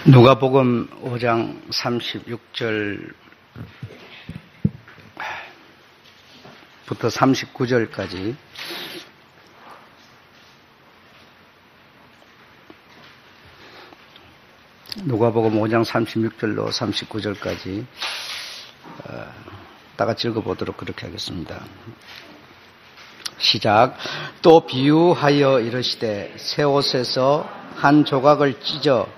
누가복음 5장 36절부터 39절까지 누가복음 5장 36절로 39절까지 다 같이 읽어보도록 그렇게 하겠습니다. 시작. 또 비유하여 이르시되 새 옷에서 한 조각을 찢어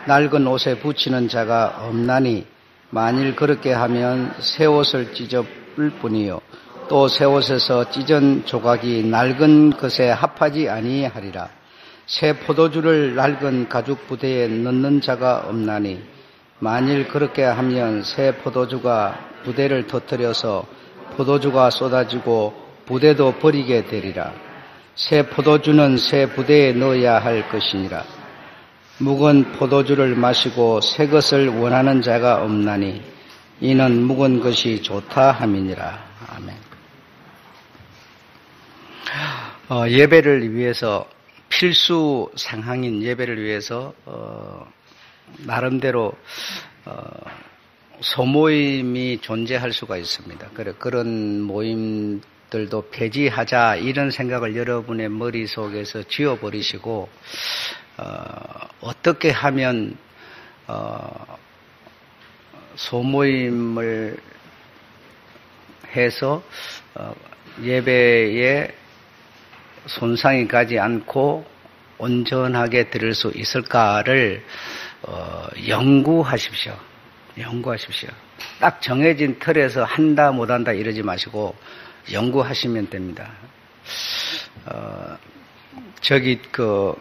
낡은 옷에 붙이는 자가 없나니 만일 그렇게 하면 새 옷을 찢어볼 뿐이요 또 새 옷에서 찢은 조각이 낡은 것에 합하지 아니하리라. 새 포도주를 낡은 가죽 부대에 넣는 자가 없나니 만일 그렇게 하면 새 포도주가 부대를 터뜨려서 포도주가 쏟아지고 부대도 버리게 되리라. 새 포도주는 새 부대에 넣어야 할 것이니라. 묵은 포도주를 마시고 새 것을 원하는 자가 없나니 이는 묵은 것이 좋다 함이니라. 아멘. 예배를 위해서 필수 상황인 예배를 위해서 나름대로 소모임이 존재할 수가 있습니다. 그런 모임들도 폐지하자 이런 생각을 여러분의 머릿속에서 지워버리시고 어떻게 하면 소모임을 해서 예배에 손상이 가지 않고 온전하게 드릴 수 있을까를 연구하십시오. 딱 정해진 틀에서 한다 못한다 이러지 마시고 연구하시면 됩니다. 저기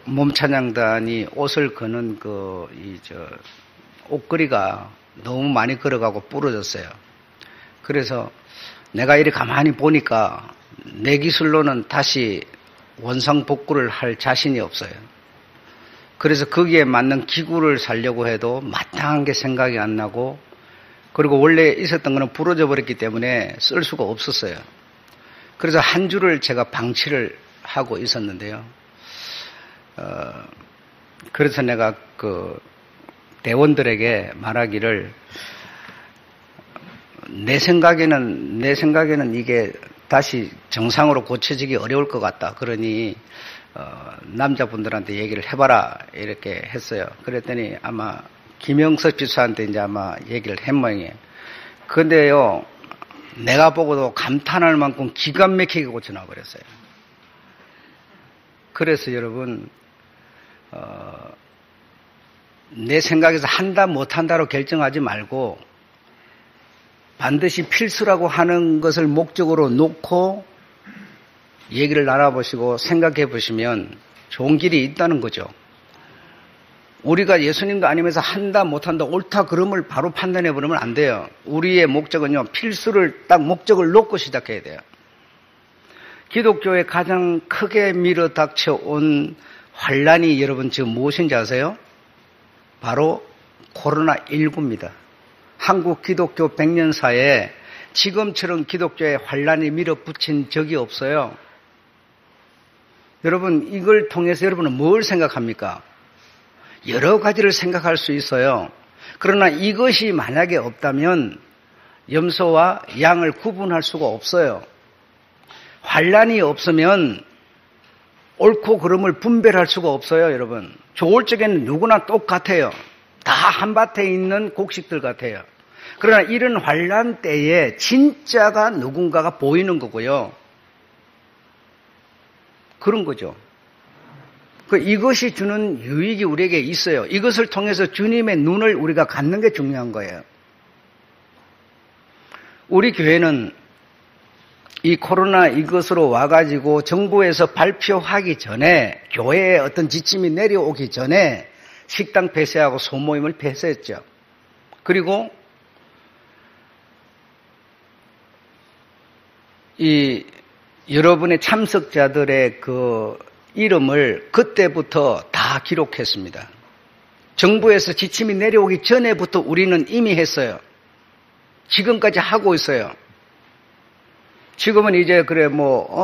몸찬양단이 옷을 거는 옷걸이가 너무 많이 걸어가고 부러졌어요. 그래서 내가 이렇게 가만히 보니까 내 기술로는 다시 원상복구를 할 자신이 없어요. 그래서 거기에 맞는 기구를 사려고 해도 마땅한 게 생각이 안 나고, 그리고 원래 있었던 거는 부러져 버렸기 때문에 쓸 수가 없었어요. 그래서 한 줄을 제가 방치를 하고 있었는데요. 그래서 내가 대원들에게 말하기를, 내 생각에는 이게 다시 정상으로 고쳐지기 어려울 것 같다. 그러니 남자분들한테 얘기를 해봐라 이렇게 했어요. 그랬더니 아마 김영석 비서한테 이제 아마 얘기를 한 모양이에요. 근데요, 내가 보고도 감탄할 만큼 기가 막히게 고쳐놔 버렸어요. 그래서 여러분, 내 생각에서 한다 못한다로 결정하지 말고 반드시 필수라고 하는 것을 목적으로 놓고 얘기를 나눠보시고 생각해 보시면 좋은 길이 있다는 거죠. 우리가 예수님도 아니면서 한다 못한다 옳다 그름을 바로 판단해 버리면 안 돼요. 우리의 목적은요, 필수를 딱 목적을 놓고 시작해야 돼요. 기독교에 가장 크게 밀어닥쳐온 환란이 여러분 지금 무엇인지 아세요? 바로 코로나19입니다. 한국 기독교 100년사에 지금처럼 기독교에 환란이 밀어붙인 적이 없어요. 여러분, 이걸 통해서 여러분은 뭘 생각합니까? 여러 가지를 생각할 수 있어요. 그러나 이것이 만약에 없다면 염소와 양을 구분할 수가 없어요. 환란이 없으면 옳고 그름을 분별할 수가 없어요, 여러분. 좋을 적에는 누구나 똑같아요. 다 한밭에 있는 곡식들 같아요. 그러나 이런 환란 때에 진짜가 누군가가 보이는 거고요. 그런 거죠. 이것이 주는 유익이 우리에게 있어요. 이것을 통해서 주님의 눈을 우리가 갖는 게 중요한 거예요. 우리 교회는 이 코로나 이것으로 와가지고 정부에서 발표하기 전에, 교회에 어떤 지침이 내려오기 전에 식당 폐쇄하고 소모임을 폐쇄했죠. 그리고 여러분의 참석자들의 이름을 그때부터 다 기록했습니다. 정부에서 지침이 내려오기 전에부터 우리는 이미 했어요. 지금까지 하고 있어요. 지금은 이제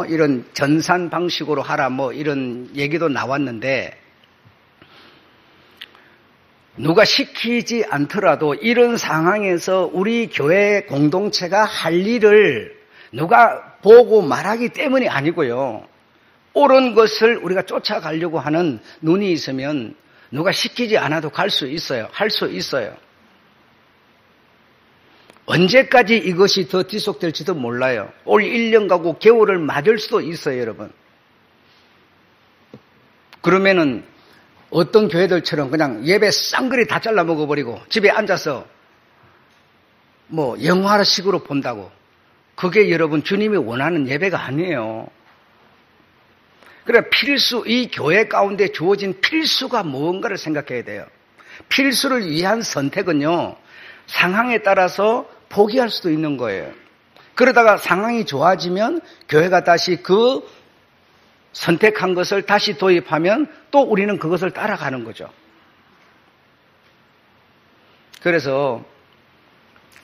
이런 전산 방식으로 하라 이런 얘기도 나왔는데, 누가 시키지 않더라도 이런 상황에서 우리 교회 공동체가 할 일을 누가 보고 말하기 때문이 아니고요. 옳은 것을 우리가 쫓아가려고 하는 눈이 있으면 누가 시키지 않아도 갈 수 있어요. 할 수 있어요. 언제까지 이것이 더 지속될지도 몰라요. 올 1년 가고 개월을 맞을 수도 있어요, 여러분. 그러면은 어떤 교회들처럼 그냥 예배 쌍그리 다 잘라 먹어버리고 집에 앉아서 영화식으로 본다고. 그게 여러분 주님이 원하는 예배가 아니에요. 그래 이 교회 가운데 주어진 필수가 무언가를 생각해야 돼요. 필수를 위한 선택은요. 상황에 따라서 포기할 수도 있는 거예요. 그러다가 상황이 좋아지면 교회가 다시 그 선택한 것을 다시 도입하면 또 우리는 그것을 따라가는 거죠. 그래서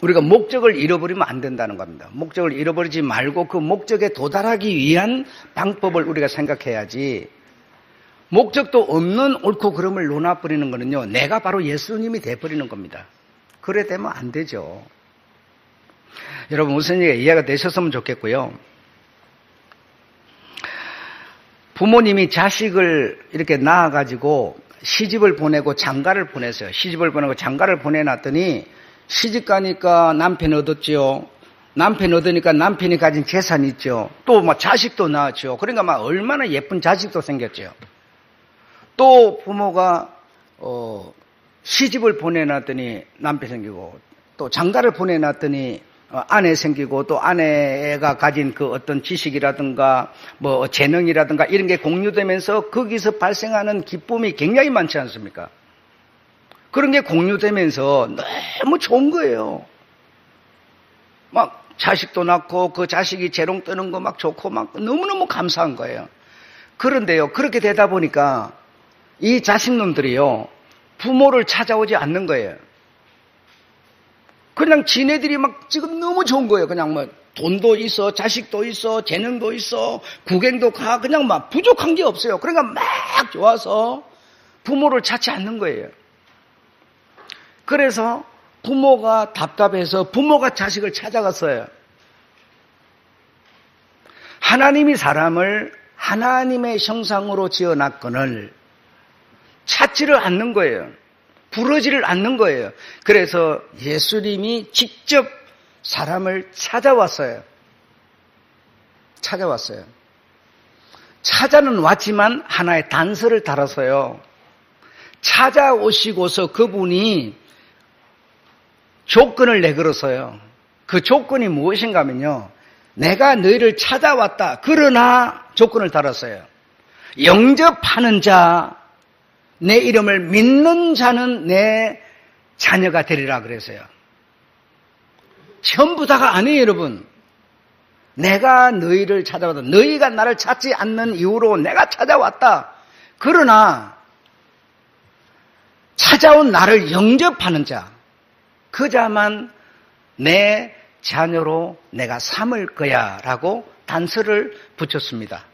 우리가 목적을 잃어버리면 안 된다는 겁니다. 목적을 잃어버리지 말고 그 목적에 도달하기 위한 방법을 우리가 생각해야지. 목적도 없는 옳고 그름을 논아버리는 거는요. 내가 바로 예수님이 돼버리는 겁니다. 그래 되면 안 되죠. 여러분 무슨 이해가 되셨으면 좋겠고요. 부모님이 자식을 이렇게 낳아가지고 시집을 보내고 장가를 보냈어요. 시집을 보내고 장가를 보내놨더니 시집 가니까 남편 얻었지요. 남편 얻으니까 남편이 가진 재산이 있죠. 또 자식도 낳았죠. 그러니까 얼마나 예쁜 자식도 생겼죠. 또 부모가 시집을 보내놨더니 남편 생기고 또 장가를 보내놨더니 아내 생기고 또 아내가 가진 그 어떤 지식이라든가 재능이라든가 이런 게 공유되면서 거기서 발생하는 기쁨이 굉장히 많지 않습니까? 그런 게 공유되면서 너무 좋은 거예요. 자식도 낳고 그 자식이 재롱 뜨는 거 좋고 너무너무 감사한 거예요. 그런데요, 그렇게 되다 보니까 이 자식놈들이요, 부모를 찾아오지 않는 거예요. 그냥 지네들이 지금 너무 좋은 거예요. 그냥 돈도 있어, 자식도 있어, 재능도 있어, 구경도 가, 그냥 부족한 게 없어요. 그러니까 막 좋아서 부모를 찾지 않는 거예요. 그래서 부모가 답답해서 부모가 자식을 찾아갔어요. 하나님이 사람을 하나님의 형상으로 지어놨거늘 찾지를 않는 거예요. 부르지를 않는 거예요. 그래서 예수님이 직접 사람을 찾아왔어요. 찾아는 왔지만 하나의 단서를 달아서요. 찾아오시고서 그분이 조건을 내걸었어요. 그 조건이 무엇인가 하면요. 내가 너희를 찾아왔다. 그러나 조건을 달았어요. 영접하는 자, 내 이름을 믿는 자는 내 자녀가 되리라 그랬어요. 전부 다가 아니에요, 여러분. 내가 너희를 찾아왔다. 너희가 나를 찾지 않는 이유로 내가 찾아왔다. 그러나 찾아온 나를 영접하는 자, 그 자만 내 자녀로 내가 삼을 거야 라고 단서를 붙였습니다.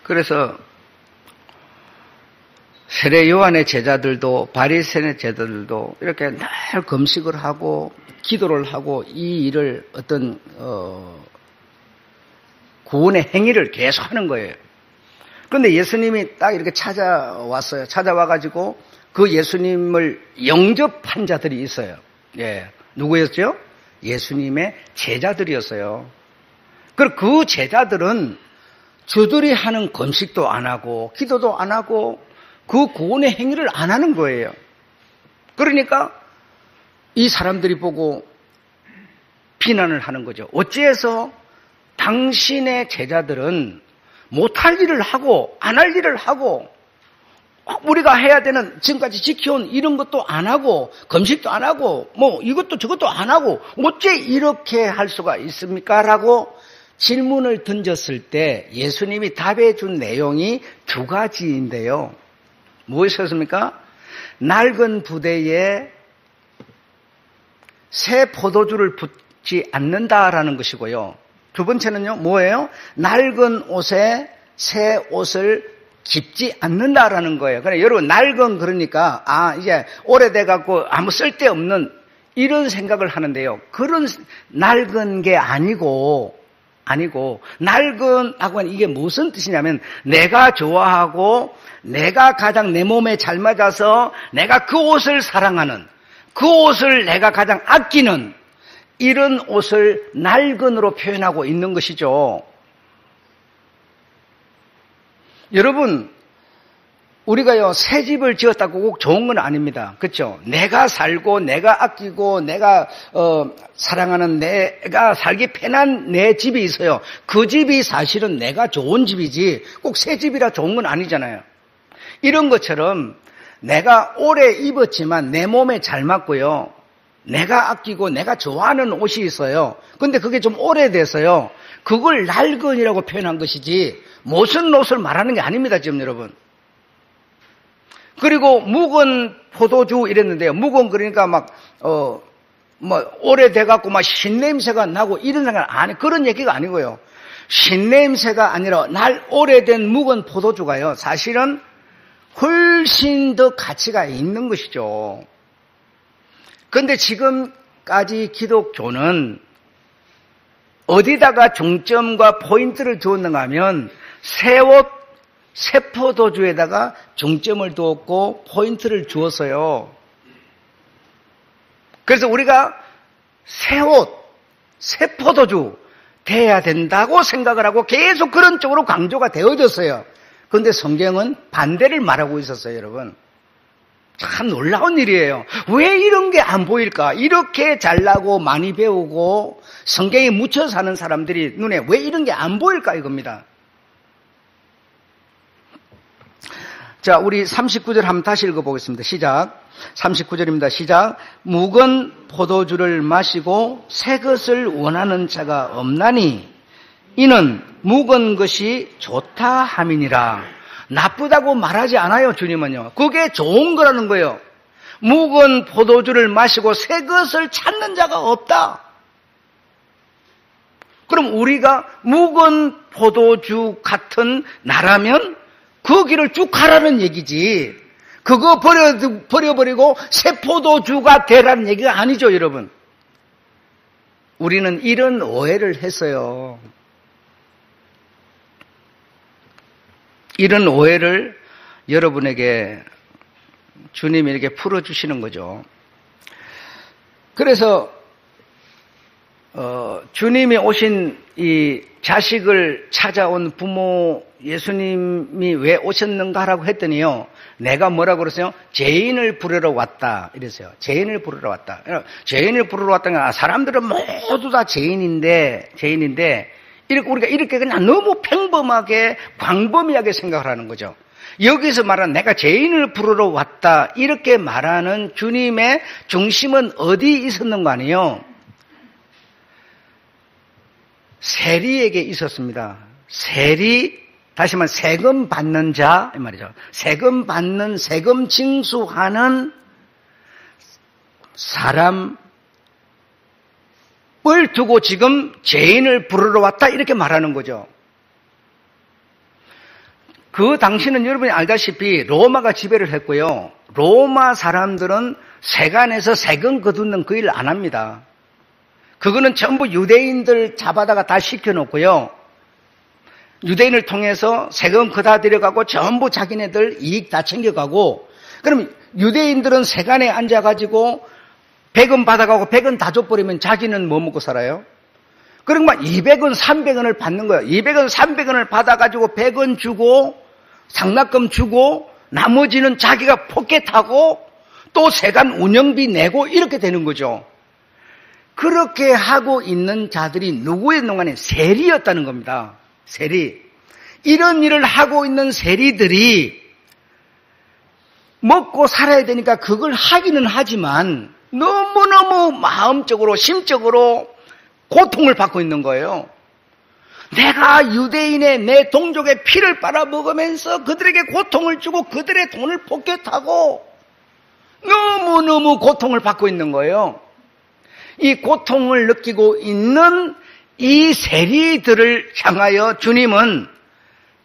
그래서 세례 요한의 제자들도 바리새인의 제자들도 이렇게 늘 금식을 하고 기도를 하고 이 일을 어떤 구원의 행위를 계속 하는 거예요. 그런데 예수님이 딱 이렇게 찾아왔어요. 찾아와가지고 그 예수님을 영접한 자들이 있어요. 예, 누구였죠? 예수님의 제자들이었어요. 그리고 그 제자들은 저들이 하는 금식도 안 하고 기도도 안 하고 그 구원의 행위를 안 하는 거예요. 그러니까 이 사람들이 보고 비난을 하는 거죠. 어찌해서 당신의 제자들은 못할 일을 하고 안 할 일을 하고 우리가 해야 되는 지금까지 지켜온 이런 것도 안 하고 금식도 안 하고 이것도 저것도 안 하고 어째 이렇게 할 수가 있습니까? 라고 질문을 던졌을 때 예수님이 답해 준 내용이 두 가지인데요. 무엇이었습니까? 낡은 부대에 새 포도주를 붓지 않는다라는 것이고요. 두 번째는요, 뭐예요? 낡은 옷에 새 옷을 입지 않는다라는 거예요. 그러니까 여러분, 낡은 그러니까, 이제 오래돼갖고 아무 쓸데없는 이런 생각을 하는데요. 그런 낡은 게 아니고, 낡은 하고 이게 무슨 뜻이냐면, 내가 좋아하고, 내가 가장 내 몸에 잘 맞아서, 내가 그 옷을 사랑하는, 그 옷을 내가 가장 아끼는, 이런 옷을 낡은으로 표현하고 있는 것이죠. 여러분, 우리가요, 새 집을 지었다고 꼭 좋은 건 아닙니다. 그렇죠? 내가 살고, 내가 아끼고, 내가 사랑하는 내가 살기 편한 내 집이 있어요. 그 집이 사실은 내가 좋은 집이지 꼭 새 집이라 좋은 건 아니잖아요. 이런 것처럼 내가 오래 입었지만 내 몸에 잘 맞고요. 내가 아끼고 내가 좋아하는 옷이 있어요. 근데 그게 좀 오래돼서요. 그걸 낡은이라고 표현한 것이지 무슨 옷을 말하는 게 아닙니다, 지금 여러분. 그리고 묵은 포도주 이랬는데요. 묵은 그러니까 오래돼갖고 막 신냄새가 나고 이런 생각 아니, 그런 얘기가 아니고요. 신냄새가 아니라 오래된 묵은 포도주가요. 사실은 훨씬 더 가치가 있는 것이죠. 그런데 지금까지 기독교는 어디다가 중점과 포인트를 두었는가 하면 새 옷, 새 포도주에다가 중점을 두었고 포인트를 주었어요. 그래서 우리가 새 옷, 새 포도주 돼야 된다고 생각을 하고 계속 그런 쪽으로 강조가 되어졌어요. 그런데 성경은 반대를 말하고 있었어요, 여러분. 참 놀라운 일이에요. 왜 이런 게 안 보일까? 이렇게 잘나고 많이 배우고 성경에 묻혀 사는 사람들이 눈에 왜 이런 게 안 보일까 이겁니다. 자, 우리 39절 한번 다시 읽어보겠습니다. 시작. 39절입니다. 시작. 묵은 포도주를 마시고 새 것을 원하는 자가 없나니 이는 묵은 것이 좋다 함이니라. 나쁘다고 말하지 않아요, 주님은요. 그게 좋은 거라는 거예요. 묵은 포도주를 마시고 새 것을 찾는 자가 없다. 그럼 우리가 묵은 포도주 같은 나라면 그 길을 쭉 가라는 얘기지. 그거 버려버리고 새 포도주가 되라는 얘기가 아니죠, 여러분. 우리는 이런 오해를 했어요. 이런 오해를 여러분에게 주님이 이렇게 풀어주시는 거죠. 그래서 주님이 오신 이 자식을 찾아온 부모 예수님이 왜 오셨는가라고 했더니요. 내가 뭐라고 그랬어요? 죄인을 부르러 왔다 이랬어요. 죄인을 부르러 왔다. 죄인을 부르러 왔다는 건 사람들은 모두 다 죄인인데 우리가 이렇게 그냥 너무 평범하게 광범위하게 생각을 하는 거죠. 여기서 말하는 내가 죄인을 부르러 왔다 이렇게 말하는 주님의 중심은 어디 있었는가 아니에요? 세리에게 있었습니다. 세리, 다시 말해 세금 받는 자 이 말이죠. 세금 받는, 세금 징수하는 사람을 두고 지금 죄인을 부르러 왔다 이렇게 말하는 거죠. 그 당시는 여러분이 알다시피 로마가 지배를 했고요. 로마 사람들은 세간에서 세금 거두는 그 일 안 합니다. 그거는 전부 유대인들 잡아다가 다 시켜놓고요. 유대인을 통해서 세금 거다 들여가고 전부 자기네들 이익 다 챙겨가고, 그럼 유대인들은 세간에 앉아가지고 100원 받아가고 100원 다 줘버리면 자기는 뭐 먹고 살아요? 그러면 200원, 300원을 받는 거예요. 200원, 300원을 받아가지고 100원 주고 상납금 주고 나머지는 자기가 포켓하고 또 세간 운영비 내고 이렇게 되는 거죠. 그렇게 하고 있는 자들이 누구였는가 하면 세리였다는 겁니다. 세리. 이런 일을 하고 있는 세리들이 먹고 살아야 되니까 그걸 하기는 하지만 너무너무 마음적으로 심적으로 고통을 받고 있는 거예요. 내가 유대인의 내 동족의 피를 빨아먹으면서 그들에게 고통을 주고 그들의 돈을 포켓하고 너무너무 고통을 받고 있는 거예요. 이 고통을 느끼고 있는 이 세리들을 향하여 주님은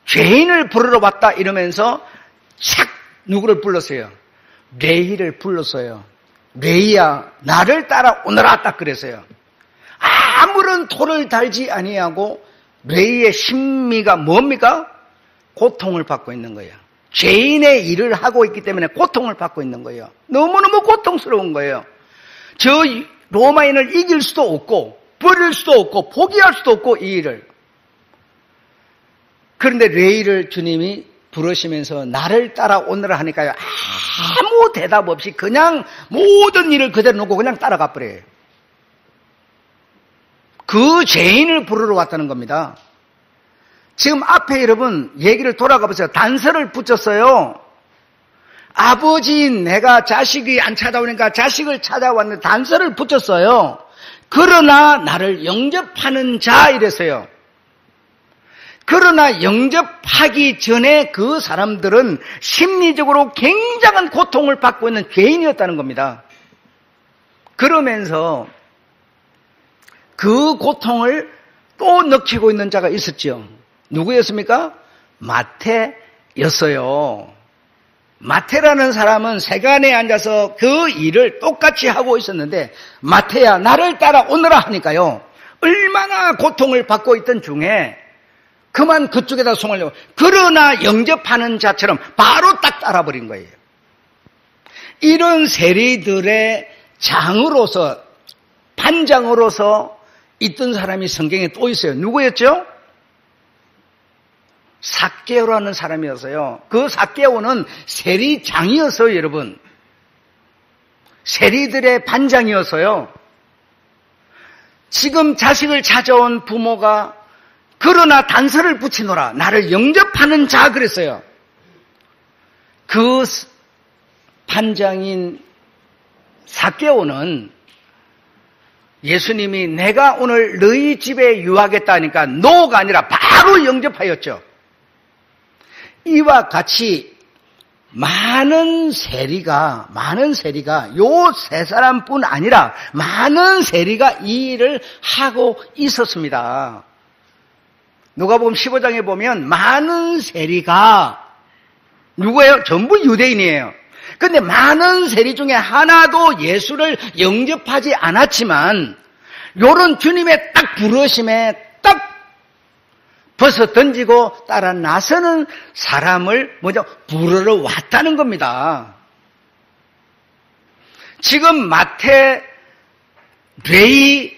죄인을 부르러 왔다 이러면서 착 누구를 불렀어요? 레위를 불렀어요. 레위야 나를 따라 오너라 딱 그랬어요. 아무런 토를 달지 아니하고 레위의 심미가 뭡니까? 고통을 받고 있는 거예요. 죄인의 일을 하고 있기 때문에 고통을 받고 있는 거예요. 너무너무 고통스러운 거예요. 저 로마인을 이길 수도 없고 버릴 수도 없고 포기할 수도 없고 이 일을. 그런데 레위를 주님이 부르시면서 나를 따라오느라 하니까요. 아무 대답 없이 그냥 모든 일을 그대로 놓고 그냥 따라가 버려요. 그 죄인을 부르러 왔다는 겁니다. 지금 앞에 여러분 얘기를 돌아가 보세요. 단서를 붙였어요. 아버지인 내가 자식이 안 찾아오니까 자식을 찾아왔는데 단서를 붙였어요. 그러나 나를 영접하는 자 이랬어요. 그러나 영접하기 전에 그 사람들은 심리적으로 굉장한 고통을 받고 있는 죄인이었다는 겁니다. 그러면서 그 고통을 또 느끼고 있는 자가 있었죠. 누구였습니까? 마태였어요. 마태라는 사람은 세간에 앉아서 그 일을 똑같이 하고 있었는데 마태야 나를 따라오너라 하니까요. 얼마나 고통을 받고 있던 중에 그만 그쪽에다 송하려고 그러나 영접하는 자처럼 바로 딱 따라버린 거예요. 이런 세리들의 장으로서 반장으로서 있던 사람이 성경에 또 있어요. 누구였죠? 삭개오라는 사람이었어요. 그 삭개오는 세리장이었어요, 여러분. 세리들의 반장이었어요. 지금 자식을 찾아온 부모가 그러나 단서를 붙이노라. 나를 영접하는 자 그랬어요. 그 반장인 삭개오는 예수님이 내가 오늘 너희 집에 유하겠다 하니까 노가 아니라 바로 영접하였죠. 이와 같이 많은 세리가 요 세 사람뿐 아니라 많은 세리가 이 일을 하고 있었습니다. 누가복음 15장에 보면 많은 세리가 누구예요? 전부 유대인이에요. 그런데 많은 세리 중에 하나도 예수를 영접하지 않았지만 요런 주님의 딱 부르심에 딱 벗어 던지고 따라 나서는 사람을 먼저 부르러 왔다는 겁니다. 지금 마태, 레위,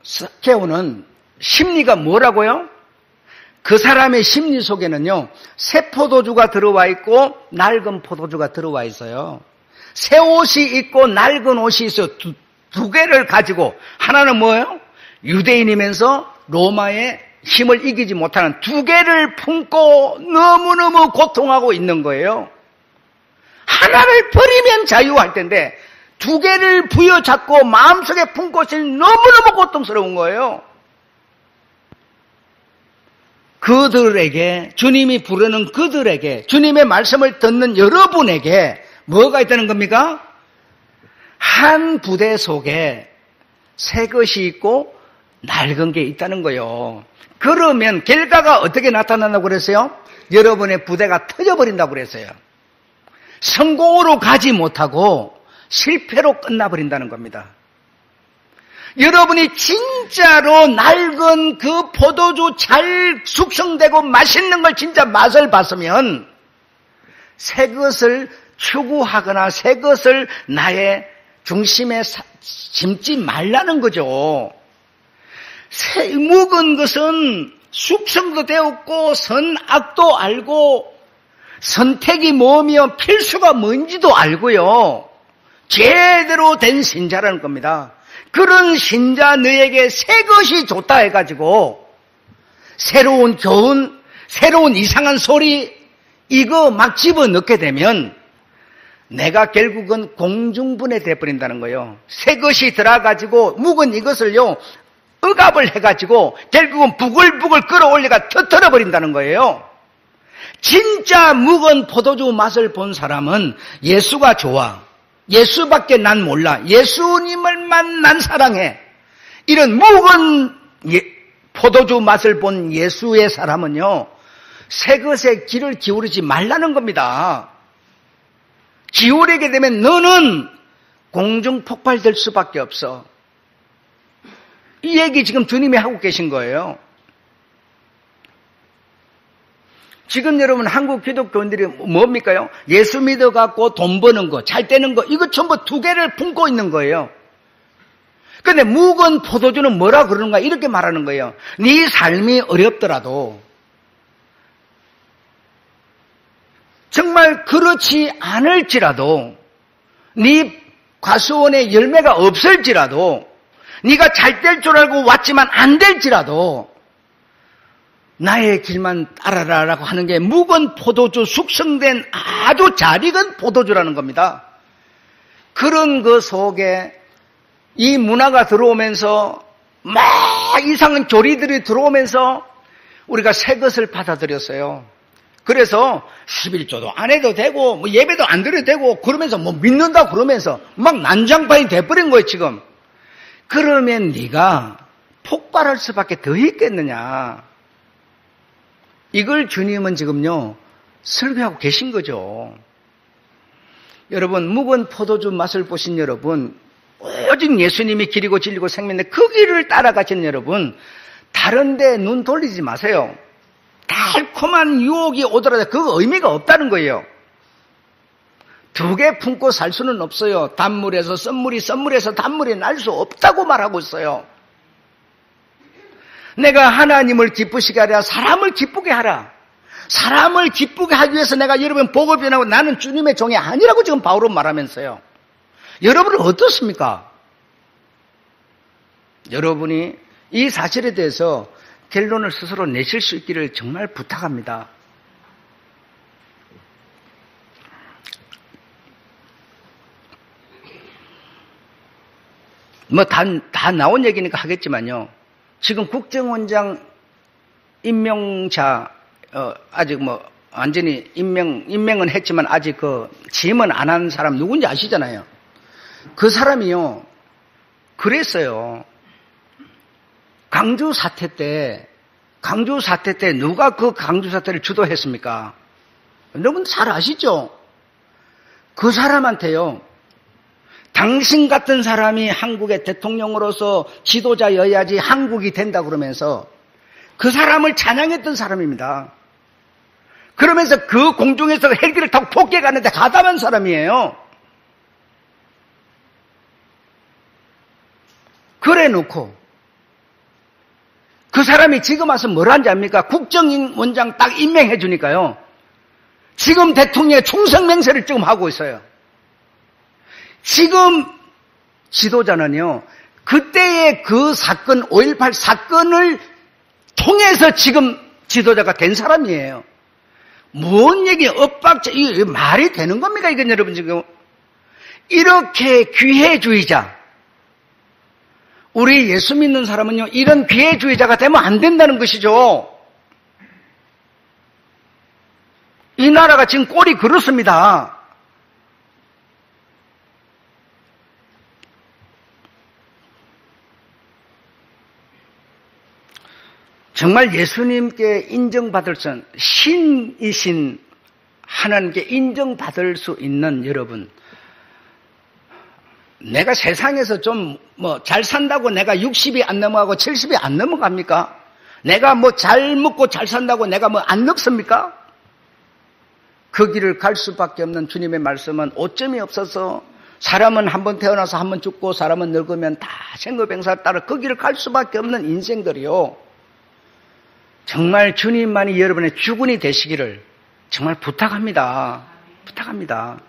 삭개오는 심리가 뭐라고요? 그 사람의 심리 속에는요, 새 포도주가 들어와 있고 낡은 포도주가 들어와 있어요. 새 옷이 있고 낡은 옷이 있어요. 두 개를 가지고 하나는 뭐예요? 유대인이면서 로마의 힘을 이기지 못하는 두 개를 품고 너무너무 고통하고 있는 거예요. 하나를 버리면 자유할 텐데 두 개를 부여잡고 마음속에 품고 있으니 너무너무 고통스러운 거예요. 그들에게, 주님이 부르는 그들에게, 주님의 말씀을 듣는 여러분에게 뭐가 있다는 겁니까? 한 부대 속에 새 것이 있고 낡은 게 있다는 거예요. 그러면 결과가 어떻게 나타난다고 그랬어요? 여러분의 부대가 터져버린다고 그랬어요. 성공으로 가지 못하고 실패로 끝나버린다는 겁니다. 여러분이 진짜로 낡은 그 포도주 잘 숙성되고 맛있는 걸 진짜 맛을 봤으면 새 것을 추구하거나 새 것을 나의 중심에 심지 말라는 거죠. 묵은 것은 숙성도 되었고 선악도 알고 선택이 뭐며 필수가 뭔지도 알고요. 제대로 된 신자라는 겁니다. 그런 신자 너에게 새 것이 좋다 해가지고 새로운 교훈, 새로운 이상한 소리 이거 막 집어넣게 되면 내가 결국은 공중분해 돼버린다는 거예요. 새 것이 들어가지고 묵은 이것을요 억압을 해가지고 결국은 부글부글 끌어올려가 터뜨려 버린다는 거예요. 진짜 묵은 포도주 맛을 본 사람은 예수가 좋아. 예수밖에 난 몰라. 예수님을만 난 사랑해. 이런 묵은 포도주 맛을 본 예수의 사람은요, 새 것에 귀를 기울이지 말라는 겁니다. 기울이게 되면 너는 공중 폭발될 수밖에 없어. 이 얘기 지금 주님이 하고 계신 거예요. 지금 여러분 한국 기독교인들이 뭡니까요? 예수 믿어갖고 돈 버는 거, 잘 되는 거, 이거 전부 두 개를 품고 있는 거예요. 그런데 묵은 포도주는 뭐라 그러는가 이렇게 말하는 거예요. 네 삶이 어렵더라도 정말 그렇지 않을지라도 네 과수원에 열매가 없을지라도 네가 잘 될 줄 알고 왔지만 안 될지라도 나의 길만 따라라라고 하는 게 묵은 포도주, 숙성된 아주 잘 익은 포도주라는 겁니다. 그런 것 속에 이 문화가 들어오면서 막 이상한 교리들이 들어오면서 우리가 새 것을 받아들였어요. 그래서 11조도 안 해도 되고 뭐 예배도 안 드려도 되고 그러면서 뭐 믿는다 그러면서 막 난장판이 돼버린 거예요 지금. 그러면 네가 폭발할 수밖에 더 있겠느냐. 이걸 주님은 지금요 설교하고 계신 거죠. 여러분 묵은 포도주 맛을 보신 여러분, 오직 예수님이 길이고 진리고 생명인데 그 길을 따라가시는 여러분, 다른 데 눈 돌리지 마세요. 달콤한 유혹이 오더라도 그 의미가 없다는 거예요. 두 개 품고 살 수는 없어요. 단물에서 썬물이, 썬물에서 단물이 날 수 없다고 말하고 있어요. 내가 하나님을 기쁘시게 하라, 사람을 기쁘게 하라. 사람을 기쁘게 하기 위해서 내가 여러분 복을 변하고 나는 주님의 종이 아니라고 지금 바울은 말하면서요. 여러분은 어떻습니까? 여러분이 이 사실에 대해서 결론을 스스로 내실 수 있기를 정말 부탁합니다. 뭐 다 나온 얘기니까 하겠지만요. 지금 국정원장 임명자 아직 뭐 완전히 임명은 했지만 아직 그 취임은 안 한 사람 누군지 아시잖아요. 그 사람이요 그랬어요. 강주 사태 때 누가 그 강주 사태를 주도했습니까? 여러분 잘 아시죠? 그 사람한테요. 당신 같은 사람이 한국의 대통령으로서 지도자여야지 한국이 된다 그러면서 그 사람을 찬양했던 사람입니다. 그러면서 그 공중에서 헬기를 타고 토끼에 갔는데 가담한 사람이에요. 그래 놓고 그 사람이 지금 와서 뭘 하는지 압니까? 국정원장 딱 임명해 주니까요. 지금 대통령의 충성맹세를 지금 하고 있어요. 지금 지도자는요. 그때의 그 사건 5.18 사건을 통해서 지금 지도자가 된 사람이에요. 뭔 얘기 엇박자 이게 말이 되는 겁니까? 이건 여러분 지금 이렇게 귀해주의자 우리 예수 믿는 사람은요, 이런 괴주의자가 되면 안 된다는 것이죠. 이 나라가 지금 꼴이 그렇습니다. 정말 예수님께 인정받을 수 있는 신이신 하나님께 인정받을 수 있는 여러분, 내가 세상에서 좀 잘 산다고 내가 60이 안 넘어가고 70이 안 넘어갑니까? 내가 잘 먹고 잘 산다고 내가 안 늙습니까? 그 길을 갈 수밖에 없는 주님의 말씀은 오점이 없어서 사람은 한 번 태어나서 한 번 죽고 사람은 늙으면 다 생로병사를 따라 그 길을 갈 수밖에 없는 인생들이요. 정말 주님만이 여러분의 주군이 되시기를 정말 부탁합니다. 부탁합니다.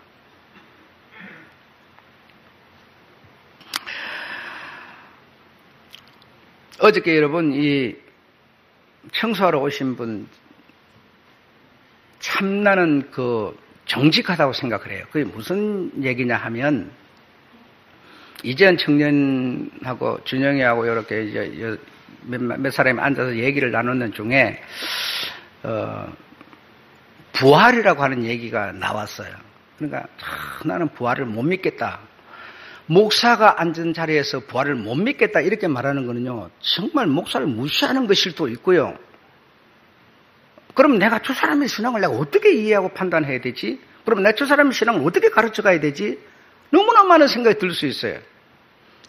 어저께 여러분 이 청소하러 오신 분 참 나는 정직하다고 생각을 해요. 그게 무슨 얘기냐 하면 이재현 청년하고 준영이하고 이렇게 이제 몇 사람이 앉아서 얘기를 나누는 중에 부활이라고 하는 얘기가 나왔어요. 그러니까 나는 부활을 못 믿겠다. 목사가 앉은 자리에서 부활을 못 믿겠다 이렇게 말하는 거는요, 정말 목사를 무시하는 것일 수도 있고요. 그럼 내가 저 사람의 신앙을 내가 어떻게 이해하고 판단해야 되지? 그럼 내가 저 사람의 신앙을 어떻게 가르쳐 가야 되지? 너무나 많은 생각이 들 수 있어요.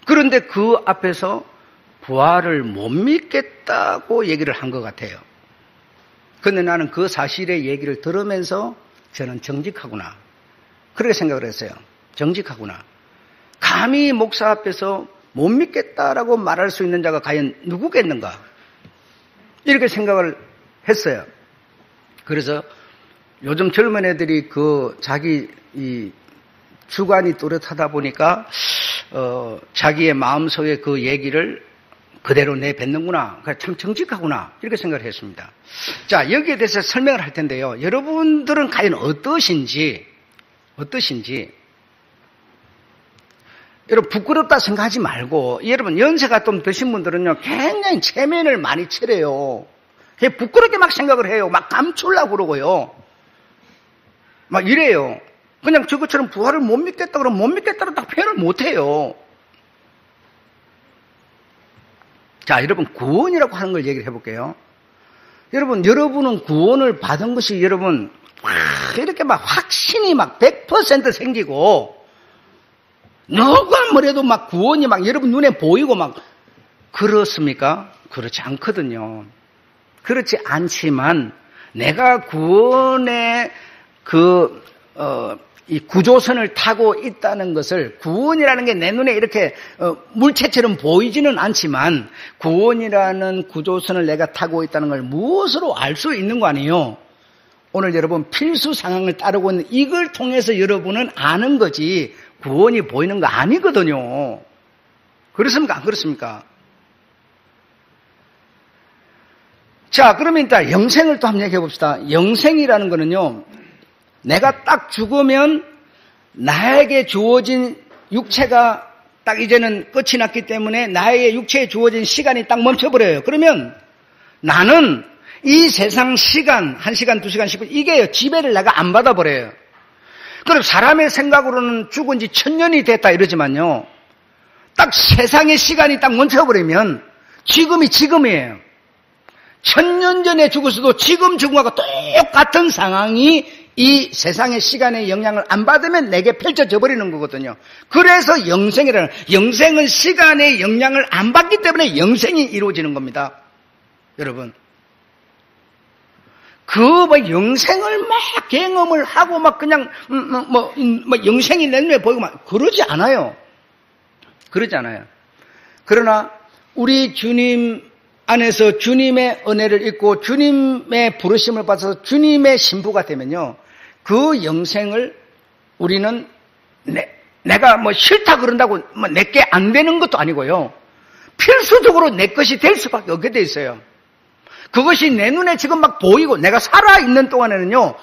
그런데 그 앞에서 부활을 못 믿겠다고 얘기를 한 것 같아요. 그런데 나는 그 사실의 얘기를 들으면서 저는 정직하구나, 그렇게 생각을 했어요. 정직하구나. 감히 목사 앞에서 못 믿겠다라고 말할 수 있는 자가 과연 누구겠는가, 이렇게 생각을 했어요. 그래서 요즘 젊은 애들이 자기 이 주관이 뚜렷하다 보니까 자기의 마음속에 그 얘기를 그대로 내뱉는구나, 참 정직하구나, 이렇게 생각을 했습니다. 자, 여기에 대해서 설명을 할 텐데요, 여러분들은 과연 어떠신지 여러분 부끄럽다 생각하지 말고, 여러분 연세가 좀 드신 분들은요 굉장히 체면을 많이 차려요. 부끄럽게 막 생각을 해요. 막 감추려고 그러고요, 막 이래요. 그냥 저것처럼 부활을 못 믿겠다 그러면 못 믿겠다고 딱 표현을 못 해요. 자, 여러분 구원이라고 하는 걸 얘기를 해볼게요. 여러분은 구원을 받은 것이 여러분 이렇게 막 확신이 막 100% 생기고, 누가 뭐래도 막 구원이 막 여러분 눈에 보이고 막 그렇습니까? 그렇지 않거든요. 그렇지 않지만 내가 구원의 이 구조선을 타고 있다는 것을, 구원이라는 게 내 눈에 이렇게 물체처럼 보이지는 않지만 구원이라는 구조선을 내가 타고 있다는 걸 무엇으로 알 수 있는 거 아니에요? 오늘 여러분 필수 상황을 따르고 있는 이걸 통해서 여러분은 아는 거지 구원이 보이는 거 아니거든요. 그렇습니까? 안 그렇습니까? 자, 그러면 일단 영생을 또 한번 얘기해 봅시다. 영생이라는 거는요, 내가 딱 죽으면 나에게 주어진 육체가 딱 이제는 끝이 났기 때문에 나에게 육체에 주어진 시간이 딱 멈춰버려요. 그러면 나는 이 세상 시간, 1시간, 2시간, 10분, 이게 지배를 내가 안 받아버려요. 그럼 사람의 생각으로는 죽은 지 1000년이 됐다 이러지만요, 딱 세상의 시간이 딱 멈춰버리면 지금이 지금이에요. 1000년 전에 죽었어도 지금 죽음하고 똑같은 상황이 이 세상의 시간의 영향을 안 받으면 내게 펼쳐져 버리는 거거든요. 그래서 영생은 시간의 영향을 안 받기 때문에 영생이 이루어지는 겁니다. 여러분, 영생을 막 경험을 하고 막 그냥 영생이 내 눈에 보이고 막 그러지 않아요. 그러나 우리 주님 안에서 주님의 은혜를 잊고 주님의 부르심을 받아서 주님의 신부가 되면요, 그 영생을 우리는 내가 싫다 그런다고 내게 안 되는 것도 아니고요, 필수적으로 내 것이 될 수밖에 없게 돼 있어요. 그것이 내 눈에 지금 막 보이고 내가 살아있는 동안에는요,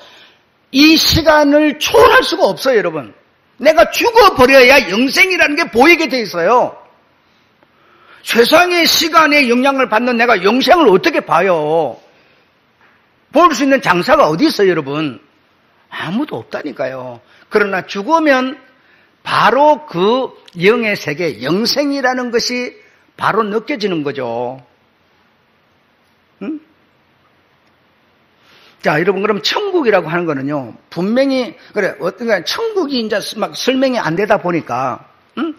이 시간을 초월할 수가 없어요. 여러분, 내가 죽어버려야 영생이라는 게 보이게 돼 있어요. 세상의 시간에 영향을 받는 내가 영생을 어떻게 봐요? 볼 수 있는 장사가 어디 있어요, 여러분? 아무도 없다니까요. 그러나 죽으면 바로 그 영의 세계, 영생이라는 것이 바로 느껴지는 거죠. 응? 자, 여러분, 그럼 천국이라고 하는 거는요, 분명히, 천국이 이제 막 설명이 안 되다 보니까, 응?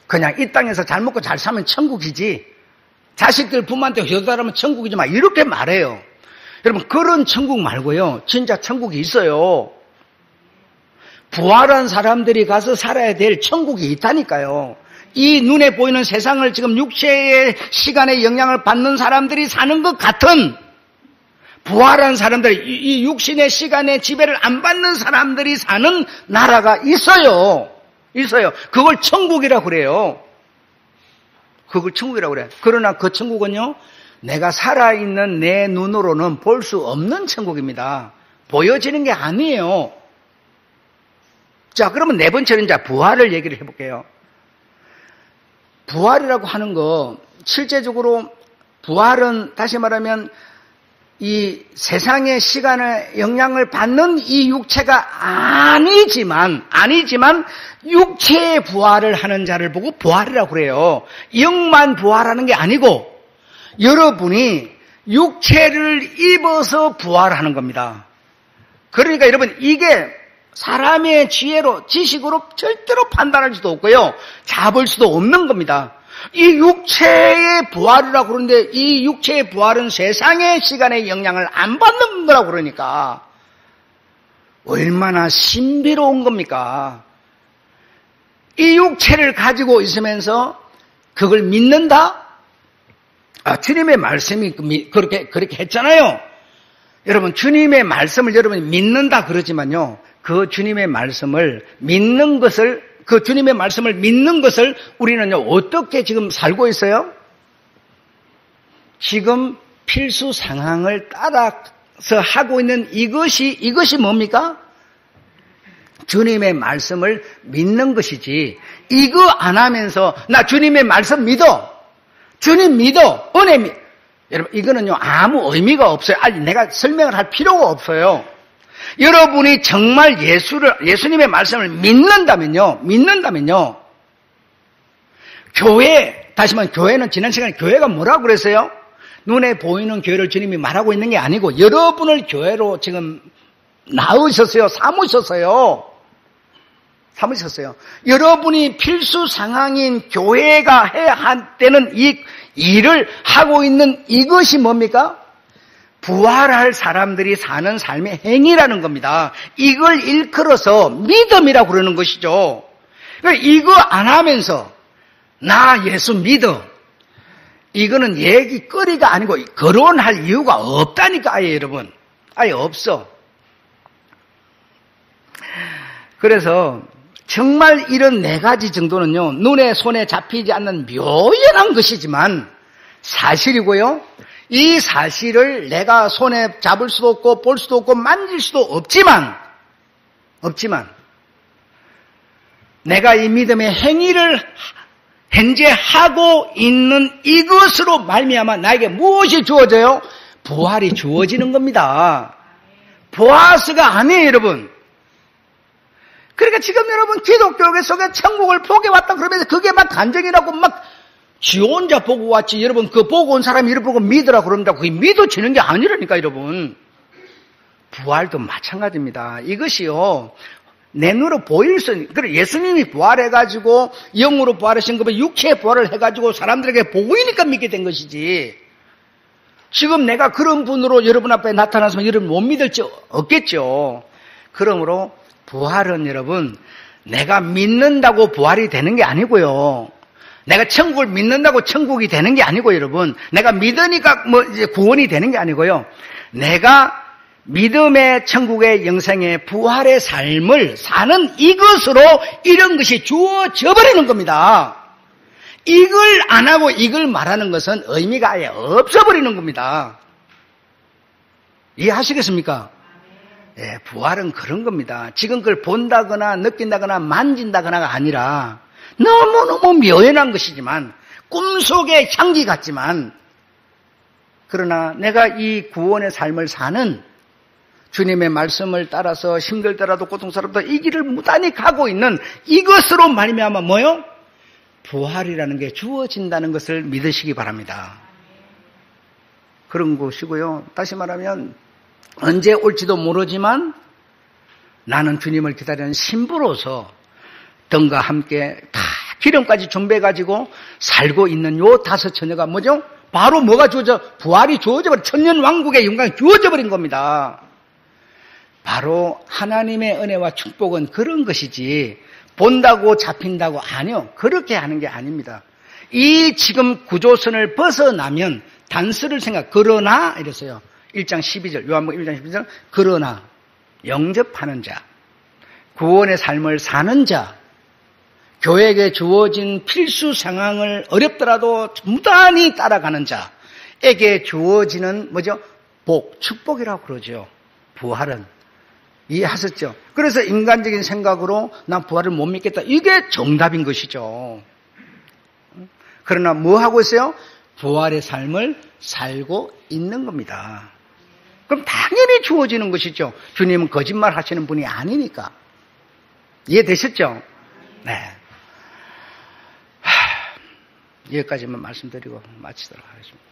그냥 이 땅에서 잘 먹고 잘 사면 천국이지, 자식들 부모한테 효도하면 천국이지, 막 이렇게 말해요. 여러분, 그런 천국 말고요, 진짜 천국이 있어요. 부활한 사람들이 가서 살아야 될 천국이 있다니까요. 이 눈에 보이는 세상을 지금 육체의 시간에 영향을 받는 사람들이 사는 것 같은, 부활한 사람들이, 이 육신의 시간에 지배를 안 받는 사람들이 사는 나라가 있어요. 그걸 천국이라고 그래요. 그러나 그 천국은요, 내가 살아있는 내 눈으로는 볼 수 없는 천국입니다. 보여지는 게 아니에요. 자, 그러면 네 번째는 이제 부활을 얘기를 해볼게요. 부활이라고 하는 거, 실제적으로 부활은 다시 말하면 이 세상의 시간에 영향을 받는 이 육체가 아니지만 육체의 부활을 하는 자를 보고 부활이라고 그래요. 영만 부활하는 게 아니고 여러분이 육체를 입어서 부활하는 겁니다. 그러니까 여러분 이게 사람의 지식으로 절대로 판단할 수도 없고요. 잡을 수도 없는 겁니다. 이 육체의 부활이라고 그러는데 이 육체의 부활은 세상의 시간의 영향을 안 받는 거라고 그러니까 얼마나 신비로운 겁니까? 이 육체를 가지고 있으면서 그걸 믿는다? 주님의 말씀이 그렇게 했잖아요. 여러분 주님의 말씀을 여러분이 믿는다 그러지만요. 그 주님의 말씀을 믿는 것을 우리는요, 어떻게 지금 살고 있어요? 지금 필수 상황을 따라서 하고 있는 이것이 뭡니까? 주님의 말씀을 믿는 것이지, 이거 안 하면서, 나 주님의 말씀 믿어. 주님 믿어. 은혜 믿어. 여러분, 이거는요, 아무 의미가 없어요. 아니, 내가 설명을 할 필요가 없어요. 여러분이 정말 예수님의 말씀을 믿는다면요, 다시 말하면 교회는 지난 시간에 교회가 뭐라고 그랬어요? 눈에 보이는 교회를 주님이 말하고 있는 게 아니고 여러분을 교회로 지금 낳으셨어요. 삼으셨어요. 여러분이 필수 상황인 교회가 해야 되는 이 일을 하고 있는 이것이 뭡니까? 부활할 사람들이 사는 삶의 행위라는 겁니다. 이걸 일컬어서 믿음이라고 그러는 것이죠. 그러니까 이거 안 하면서 나 예수 믿어. 이거는 얘기거리가 아니고 거론할 이유가 없다니까, 아예 여러분. 아예 없어. 그래서 정말 이런 4가지 정도는요, 눈에 손에 잡히지 않는 묘연한 것이지만 사실이고요. 이 사실을 내가 손에 잡을 수도 없고 볼 수도 없고 만질 수도 없지만 내가 이 믿음의 행위를 현재 하고 있는 이것으로 말미암아 나에게 무엇이 주어져요? 부활이 주어지는 겁니다. 보아스가 아니에요, 여러분. 그러니까 지금 여러분 기독교 속에 천국을 보게 왔다 그러면서 그게 막 간증이라고 막 지 혼자 보고 왔지. 여러분 그 보고 온 사람이 이를 보고 믿으라 그런다. 그게 믿어지는 게 아니라니까, 여러분. 부활도 마찬가지입니다. 이것이요, 내 눈으로 보일 수, 그래 예수님이 부활해가지고 영으로 부활하신 거면 육체의 부활을 해가지고 사람들에게 보이니까 믿게 된 것이지. 지금 내가 그런 분으로 여러분 앞에 나타나서 여러분 못 믿을지 없겠죠. 그러므로 부활은 여러분 내가 믿는다고 부활이 되는 게 아니고요. 내가 천국을 믿는다고 천국이 되는 게 아니고, 여러분 내가 믿으니까 뭐 이제 구원이 되는 게 아니고요. 내가 믿음의 천국의 영생의 부활의 삶을 사는 이것으로 이런 것이 주어져 버리는 겁니다. 이걸 안 하고 이걸 말하는 것은 의미가 아예 없어버리는 겁니다. 이해하시겠습니까? 예, 부활은 그런 겁니다. 지금 그걸 본다거나 느낀다거나 만진다거나가 아니라 너무너무 묘연한 것이지만 꿈속의 향기 같지만, 그러나 내가 이 구원의 삶을 사는 주님의 말씀을 따라서 힘들더라도 고통스럽다 이 길을 무단히 가고 있는 이것으로 말미암아 뭐요? 부활이라는 게 주어진다는 것을 믿으시기 바랍니다. 그런 것이고요. 다시 말하면 언제 올지도 모르지만 나는 주님을 기다리는 신부로서 등과 함께 다 기름까지 준비해가지고 살고 있는 요 5 처녀가 뭐죠? 바로 뭐가 주어져? 부활이 주어져버린 천년왕국의 영광이 주어져버린 겁니다. 바로 하나님의 은혜와 축복은 그런 것이지 본다고 잡힌다고 아니요. 그렇게 하는 게 아닙니다. 이 지금 구조선을 벗어나면 단서를 그러나 이랬어요. 1장 12절 요한복음 1장 12절 그러나 영접하는 자, 구원의 삶을 사는 자, 교회에게 주어진 필수 상황을 어렵더라도 무단히 따라가는 자에게 주어지는 뭐죠? 복, 축복이라고 그러죠. 부활은. 이해하셨죠? 그래서 인간적인 생각으로 난 부활을 못 믿겠다. 이게 정답인 것이죠. 그러나 뭐 하고 있어요? 부활의 삶을 살고 있는 겁니다. 그럼 당연히 주어지는 것이죠. 주님은 거짓말 하시는 분이 아니니까. 이해되셨죠? 네. 여기까지만 말씀드리고 마치도록 하겠습니다.